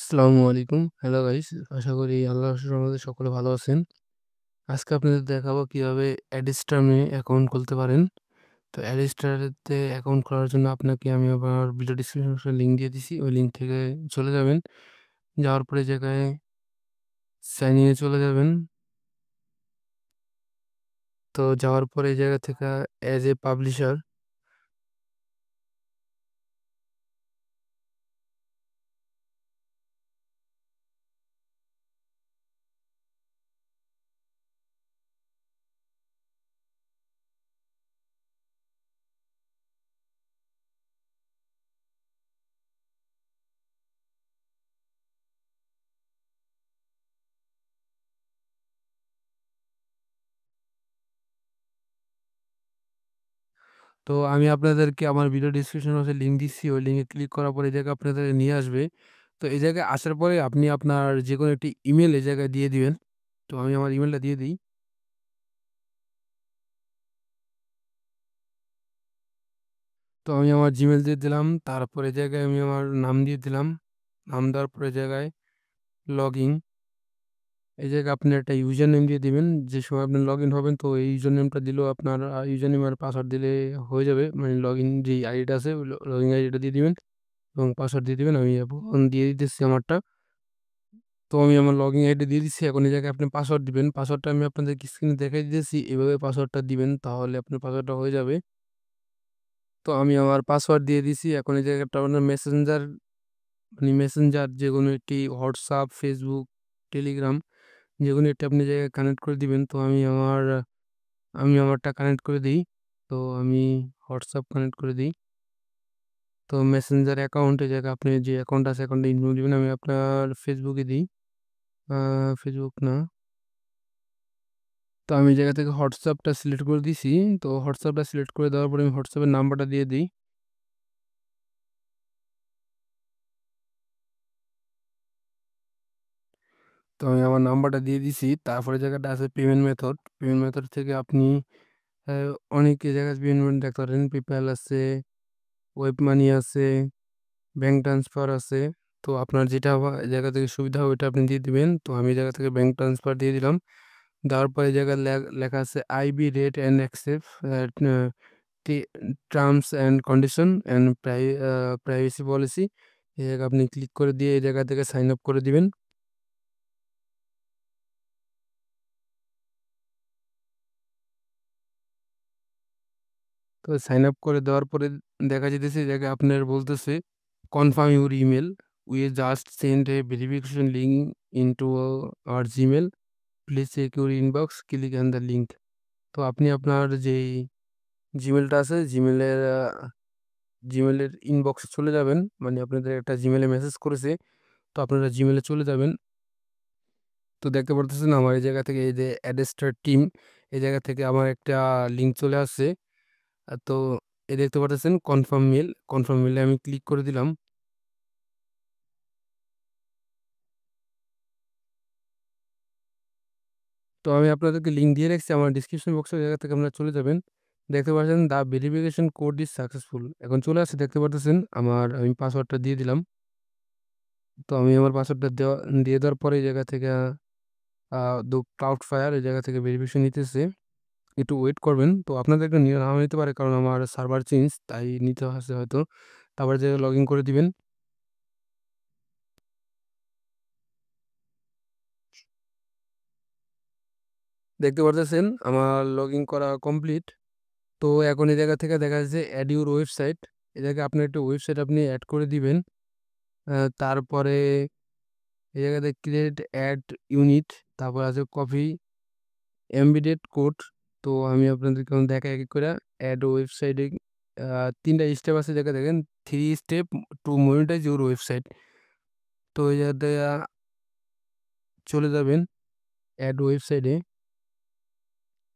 আসসালামু আলাইকুম। Hello guys. আশা করি আল্লাহর রহমতে সকলে ভালো আছেন। আজকে আপনাদের দেখাবো কিভাবে অ্যাডস্টামে অ্যাকাউন্ট খুলতে পারেন। তো অ্যাডস্টারেতে অ্যাকাউন্ট খোলার জন্য আপনাকে আমি আমার ভিডিও ডেসক্রিপশন বক্সে লিঙ্ক দিয়ে দিছি। ওই লিঙ্ক থেকে চলে যাবেন। যাওয়ার পরে এই জায়গায় সাইন ইনে চলে যাবেন। তো যাওয়ার পরে এই জায়গা থেকে অ্যাজ এ পাবলিশার তো আমি আপনাদেরকে আমার ভিডিও ডেসক্রিপশন বক্সে লিঙ্ক দিচ্ছি। ওই লিঙ্কে ক্লিক করার পরে এই জায়গায় আপনাদের নিয়ে আসবে। তো এই জায়গায় আসার পরে আপনি আপনার যেকোনো একটি ইমেইল এই জায়গায় দিয়ে দিবেন। তো আমি আমার ইমেইলটা দিয়ে দিই। তো আমি আমার জিমেল দিয়ে দিলাম। তারপরে জায়গায় আমি আমার নাম দিয়ে দিলাম। নাম দেওয়ার পরে জায়গায় লগ ইন। এই জায়গায় আপনি একটা ইউজার নেম দিয়ে দিবেন। যে সময় আপনি লগ ইন হবেন তো এই ইউজার নেমটা দিলেও আপনার ইউজার নেম আর পাসওয়ার্ড দিলে হয়ে যাবে। মানে লগ ইন যে আইডিটা আছে ওই লগ ইন আইডিটা দিয়ে দিবেন এবং পাসওয়ার্ড দিয়ে দিবেন। আমি এখন দিয়ে দিতেছি আমারটা। তো আমি আমার লগ ইন আইডি দিয়ে দিচ্ছি। এখন এই জায়গায় আপনি পাসওয়ার্ড দিবেন। পাসওয়ার্ডটা আমি আপনাদের স্ক্রিনে দেখাই দিতেছি। এভাবে পাসওয়ার্ডটা দিবেন তাহলে আপনার পাসওয়ার্ডটা হয়ে যাবে। তো আমি আমার পাসওয়ার্ড দিয়ে দিছি। এখন এই জায়গায় আপনার মেসেঞ্জার মানে মেসেঞ্জার যেকোনো একটি হোয়াটসঅ্যাপ, ফেসবুক, টেলিগ্রাম যেকোনো একটি আপনি জায়গায় কানেক্ট করে দিবেন। তো আমি আমারটা কানেক্ট করে দিই। তো আমি হোয়াটসঅ্যাপ কানেক্ট করে দিই। তো মেসেঞ্জার অ্যাকাউন্ট এই জায়গায় আপনি যে অ্যাকাউন্ট আছে অ্যাকাউন্টে ইনফো দিবেন। আমি আপনার ফেসবুকে দিই। ফেসবুক না। তো আমি এই জায়গা থেকে হোয়াটসঅ্যাপটা সিলেক্ট করে দিছি। তো হোয়াটসঅ্যাপটা সিলেক্ট করে দেওয়ার পরে আমি হোয়াটসঅ্যাপের নাম্বারটা দিয়ে দিই। তো আমি আমার নাম্বারটা দিয়ে দিছি। তারপরে জায়গাটা আছে পেমেন্ট মেথড। পেমেন্ট মেথড থেকে আপনি আহ, অনেক জায়গায় পেমেন্ট দেখতে পারেন। পেপ্যাল আছে, ওয়েব মানি আছে, ব্যাংক ট্রান্সফার আছে। তো আপনার যেটা জায়গা থেকে সুবিধা হবে ওইটা আপনি দিয়ে দিবেন। তো আমি এই জায়গা থেকে ব্যাংক ট্রান্সফার দিয়ে দিলাম। দেওয়ার পরে এই জায়গায় লেখা আছে I've read and accept terms and condition and privacy policy. এই জায়গায় আপনি ক্লিক করে দিয়ে এই জায়গা থেকে সাইন আপ করে দিবেন। তো সাইন আপ করে দেওয়ার পরে দেখা যেতেছে এই জায়গায় আপনার বলতেছে confirm your email, we just send a verification link into our Gmail, please check your inbox, click on the link. তো আপনি আপনার যেই জিমেলটা আছে জিমেলের ইনবক্সে চলে যাবেন। মানে আপনাদের একটা জিমেলে মেসেজ করেছে। তো আপনারা জিমেলে চলে যাবেন। তো দেখতে পারতেছেন আমার এই জায়গা থেকে এই যে অ্যাডেস্টার টিম এই জায়গা থেকে আমার একটা লিঙ্ক চলে আসছে। তো এই দেখতে পারতেছেন কনফার্ম মেলে আমি ক্লিক করে দিলাম। তো আমি আপনাদেরকে লিঙ্ক দিয়ে রাখছি আমার ডিসক্রিপশন বক্সের জায়গা থেকে আপনারা চলে যাবেন। দেখতে পাচ্ছেন দা ভেরিফিকেশন কোড ইজ সাকসেসফুল এখন চলে আসছে। দেখতে পারতেছেন আমি পাসওয়ার্ডটা দিয়ে দিলাম। তো আমি আমার পাসওয়ার্ডটা দিয়ে দেওয়ার পরে এই জায়গা থেকে দু ক্লাউড ফায়ার এই জায়গা থেকে ভেরিফিকেশন নিতেছে। একটু ওয়েট করবেন। তো আপনাদের একটা নিয়ে নাও নিতে পারে কারণ আমার সার্ভার চেঞ্জ তাই নিতে আসছে হয়তো। তারপরে যে লগ ইন করে দিবেন। দেখতে পারতেছেন আমার লগ ইন করা কমপ্লিট। তো এখন এই জায়গা থেকে দেখা যাচ্ছে অ্যাড ইউর ওয়েবসাইট। এই জায়গায় আপনার একটা ওয়েবসাইট আপনি অ্যাড করে দিবেন। তারপরে এই জায়গাতে ক্রিয়েট অ্যাড ইউনিট, তারপর আছে কপি এমবিডেড কোড। তো আমি আপনাদেরকে এখন দেখা এক এক করে অ্যাড ওয়েবসাইটে তিনটা স্টেপ আছে জায়গা দেখেন, 3 step to monetise your website. তো এই জায়গাতে চলে যাবেন অ্যাড ওয়েবসাইটে।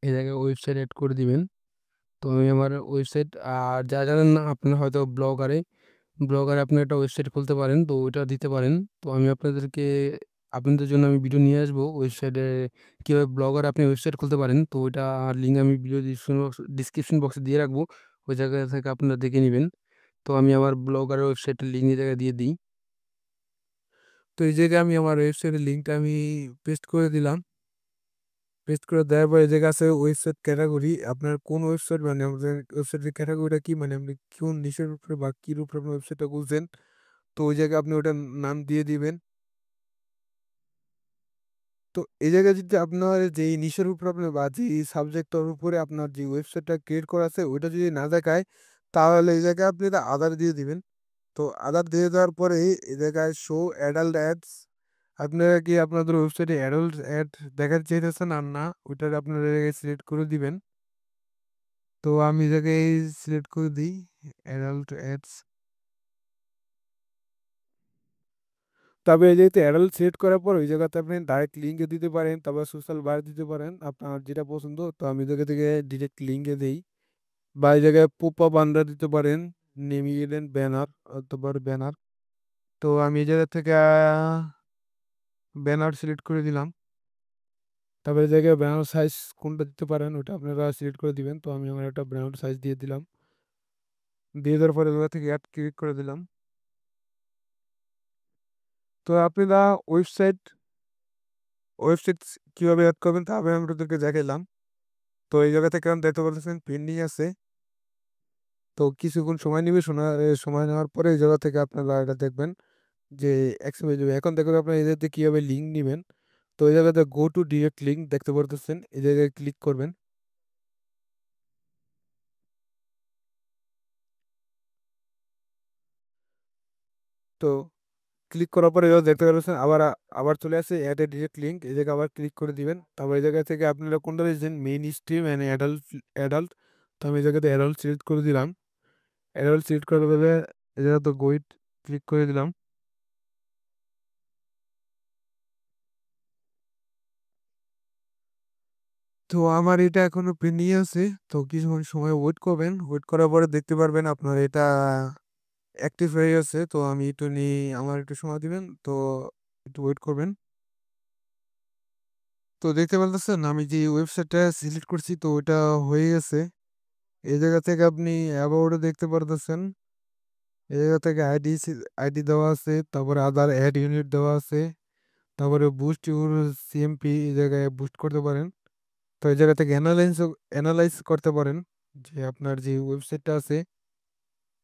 এই জায়গায় ওয়েবসাইট অ্যাড করে দিবেন। তো আমি আমার ওয়েবসাইট আর যা জানেন না আপনারা হয়তো ব্লগারে আপনি একটা ওয়েবসাইট খুলতে পারেন তো ওইটা দিতে পারেন। তো আমি আপনাদের জন্য আমি ভিডিও নিয়ে আসবো ওয়েবসাইটে কীভাবে ব্লগার আপনি ওয়েবসাইট খুলতে পারেন। তো ওইটা লিঙ্ক আমি ভিডিও ডিসক্রিপশন বক্সে দিয়ে রাখবো। ওই জায়গা থেকে আপনারা দেখে নেবেন। তো আমি আমার ব্লগারের ওয়েবসাইটের লিঙ্ক এই জায়গায় দিয়ে দিই। তো এই জায়গায় আমি আমার ওয়েবসাইটের লিঙ্কটা আমি পেস্ট করে দিলাম। পেস্ট করে দেওয়ার পর এই জায়গায় আছে ওয়েবসাইট ক্যাটাগরি। আপনার কোন ওয়েবসাইট মানে আমাদের ওয়েবসাইটের ক্যাটাগরিটা কি মানে আপনি কোন নিশের উপরে বা কির উপরে আপনি ওয়েবসাইটটা খুলছেন, তো ওই জায়গায় আপনি ওটার নাম দিয়ে দিবেন। তো এই জায়গায় যদি আপনার যেই নিশের উপরে আপনি বা যেই সাবজেক্টটার উপরে আপনার যে ওয়েবসাইটটা ক্রিয়েট করা আছে ওইটা যদি না দেখায়, তাহলে এই জায়গায় আপনি এটা আদার দিয়ে দিবেন। তো আদার দিয়ে দেওয়ার পরে এই জায়গায় শো অ্যাডাল্ট অ্যাডস, আপনারা কি আপনাদের ওয়েবসাইটে অ্যাডাল্ট অ্যাড দেখাতে চাইতেছেন আর না, ওইটা আপনারা সিলেক্ট করে দিবেন। তো আমি এই জায়গায় সিলেক্ট করে দিই অ্যাডাল্ট অ্যাডস। তবে এই যেহেতু অ্যাডাল্ট সিলেক্ট করার পর ওই জায়গাতে আপনি ডাইরেক্ট লিঙ্কে দিতে পারেন, তারপর সোশ্যাল বার দিতে পারেন আপনার যেটা পছন্দ। তো আমি এই জায়গা থেকে ডিরেক্ট লিঙ্কে দিই, বা এই জায়গায় পপ আপ আন্ডার দিতে পারেন, নেমিয়ে ব্যানার অথবা ব্যানার। তো আমি এই জায়গা থেকে ব্যানার সিলেক্ট করে দিলাম। তারপরে এই জায়গায় ব্যানার সাইজ কোনটা দিতে পারেন ওটা আপনারা সিলেক্ট করে দিবেন। তো আমি আমার একটা ব্যানার সাইজ দিয়ে দিলাম। দিয়ে দেওয়ার পরে ওটা থেকে অ্যাড ক্লিক করে দিলাম। তো আপনারা ওয়েবসাইট ওয়েবসাইট কিভাবে অ্যাড করবেন তা আমি আপনাদেরকে দেখাইলাম। তো এই জায়গা থেকে আমি দেখতে পাচ্ছেন পেন্ডিং আছে। তো কিছুক্ষণ সময় নিবে, সময় নেওয়ার পরে এই জায়গা থেকে আপনারা এটা দেখবেন যে অ্যাকসেপ্ট হয়ে যাবে। এখন দেখবেন আপনারা এই জায়গাতে কীভাবে লিঙ্ক নেবেন। তো এই জায়গাতে গো টু ডিরেক্ট লিঙ্ক দেখতে পারতেছেন, এই জায়গায় ক্লিক করবেন। তো ক্লিক করার পরে এবার দেখতে পাচ্ছেন আবার আবার চলে আসে অ্যাড এ ডিরেক্ট লিঙ্ক, এই জায়গায় আবার ক্লিক করে দিবেন। তারপর এই জায়গা থেকে আপনারা কোনটা দিয়েছেন main stream and adult adult. তো আমি এই জায়গাতে অ্যাডাল্ট সিলেক্ট করে দিলাম। অ্যাডাল্ট সিলেক্ট করার পরে এই জায়গা তো গোইট ক্লিক করে দিলাম। তো আমার এটা এখনো পেন্ডিং আছে। তো কিছুক্ষণ সময় ওয়েট করবেন, ওয়েট করার পরে দেখতে পারবেন আপনার এটা অ্যাক্টিভ হয়ে গেছে। তো আমি একটু আমার একটু সময় দিবেন, তো একটু ওয়েট করবেন। তো দেখতে পারতেছেন আমি যে ওয়েবসাইটটা সিলেক্ট করছি তো ওটা হয়ে গেছে। এই জায়গা থেকে আপনি অ্যাবাউটে দেখতে পারতেছেন, এই জায়গা থেকে আইডি দেওয়া আছে, তারপরে আদার অ্যাড ইউনিট দেওয়া আছে, তারপরে বুস্ট ইউর সিএমপি এই জায়গায় বুস্ট করতে পারেন। তো এই জায়গা থেকে অ্যানালাইজ করতে পারেন যে আপনার যে ওয়েবসাইটটা আছে,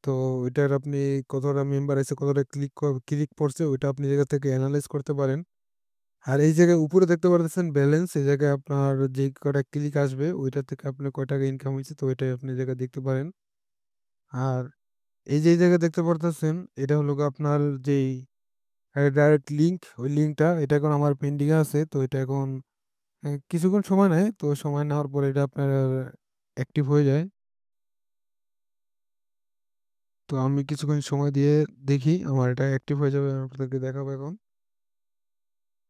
তো ওইটার আপনি কতটা মেম্বার আছে, কতটা ক্লিক করছে ওইটা আপনি জায়গা থেকে অ্যানালাইজ করতে পারেন। আর এই জায়গায় উপরে দেখতে পারতেছেন ব্যালেন্স, এই জায়গায় আপনার যে কটা ক্লিক আসবে ওইটা থেকে আপনার কয় টাকা ইনকাম হয়েছে তো ওইটাই আপনি এই জায়গায় দেখতে পারেন। আর এই যে এই জায়গায় দেখতে পারতেছেন এটা হলো গিয়ে আপনার যেই ডাইরেক্ট লিঙ্ক, ওই লিঙ্কটা এটা এখন আমার পেন্ডিং আছে। তো এটা এখন কিছুক্ষণ সময় নেয়, তো সময় নেওয়ার পরে এটা আপনার অ্যাক্টিভ হয়ে যায়। তো আমি কিছুক্ষণ সময় দিয়ে দেখি আমার এটা অ্যাক্টিভ হয়ে যাবে, আমি আপনাদেরকে দেখাবো এখন।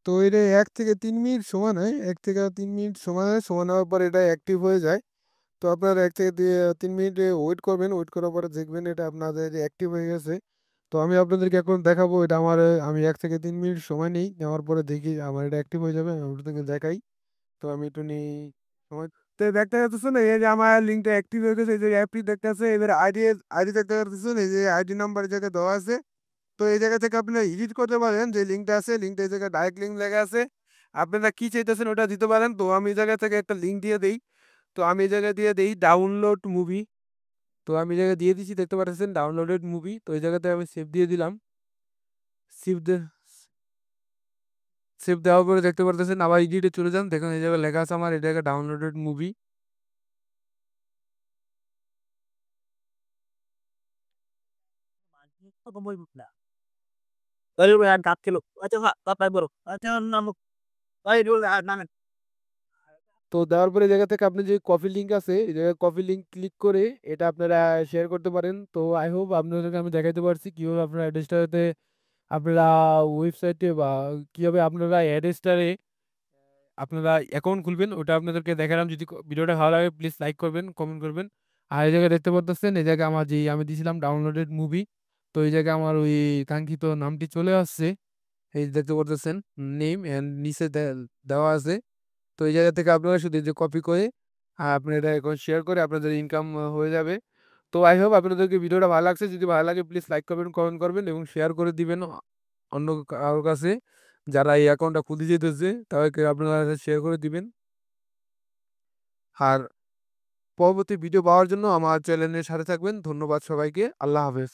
তো এটা 1 থেকে 3 মিনিট সময় নেয়, 1 থেকে 3 মিনিট সময় নেয়, সময় নেওয়ার পর এটা অ্যাক্টিভ হয়ে যায়। তো আপনার 1 থেকে 3 মিনিট ওয়েট করবেন, ওয়েট করার পরে দেখবেন এটা আপনাদের অ্যাক্টিভ হয়ে গেছে। তো আমি আপনাদেরকে এখন দেখাবো এটা আমার, আমি 1 থেকে 3 মিনিট সময় নিই, নেওয়ার পরে দেখি আমার এটা অ্যাক্টিভ হয়ে যাবে, আমি আপনাদেরকে দেখাই। তো আমি একটু নিই সময়। তো দেখতে পাচ্ছেন এই যে আমার লিঙ্কটা অ্যাক্টিভ হয়ে গেছে, এই যে অ্যাপটি দেখতে আছে, এবার আইডি আইডি দেখতে পাচ্ছেন, এই যে আইডি নাম্বার জায়গায় দেওয়া আছে। তো এই জায়গা থেকে আপনি এডিট করতে পারেন, যে লিঙ্কটা আছে লিঙ্কটা এই জায়গায় ডাইরেক্ট লিঙ্ক লেখা আছে, আপনারা কি চাইতেছেন ওটা দিতে পারেন। তো আমি এই জায়গা থেকে একটা লিঙ্ক দিয়ে দিই। তো আমি এই জায়গায় দিয়ে দিই ডাউনলোড মুভি। তো আমি এই জায়গায় দিয়ে দিচ্ছি, দেখতে পাচ্ছেন ডাউনলোডেড মুভি। তো এই জায়গাতে আমি সেভ দিয়ে দিলাম। সেভ দে সেভ দেওয়ার পরে দেখতে পারতেছেন আবার এডিটে চলে যান, দেখুন এই জায়গায় লেখা আছে আমার এই জায়গায় ডাউনলোডেড মুভি। তো দেওয়ার পরে এই জায়গা থেকে আপনি যে কপি লিঙ্ক আছে এই জায়গায় কপি লিঙ্ক ক্লিক করে এটা আপনারা শেয়ার করতে পারেন। তো আই হোপ আপনাদেরকে আমি দেখাইতে পারছি কিভাবে আপনারা অ্যাড্রেসটাতে আপনারা ওয়েবসাইটে বা কিভাবে আপনারা অ্যাড্রেসটারে আপনারা অ্যাকাউন্ট খুলবেন ওটা আপনাদেরকে দেখালাম। যদি ভিডিওটা ভালো লাগে প্লিজ লাইক করবেন, কমেন্ট করবেন। আর এই জায়গায় দেখতে পাচ্ছেন এই জায়গায় আমার যে আমি দিয়েছিলাম ডাউনলোডেড মুভি, তো এই জায়গায় আমার ওই কাঙ্ক্ষিত নামটি চলে আসছে। এই যে দেখতে পাচ্ছেন নেম এন্ড নিচে দেওয়া আছে। তো এই জায়গা থেকে আপনারা শুধু এই যে কপি করে আপনি এটা এখন শেয়ার করে আপনাদের ইনকাম হয়ে যাবে। তো আই হোপ আপনাদেরকে ভিডিওটা ভালো লাগছে, যদি ভালো লাগে প্লিজ লাইক করবেন, কমেন্ট করবেন এবং শেয়ার করে দিবেন অন্য কারোর কাছে যারা এই অ্যাকাউন্টটা খুলতে যেতেছে তাদেরকে আপনারা শেয়ার করে দিবেন। আর পরবর্তী ভিডিও পাওয়ার জন্য আমার চ্যানেলের সাথে থাকবেন। ধন্যবাদ সবাইকে। আল্লাহ হাফেজ।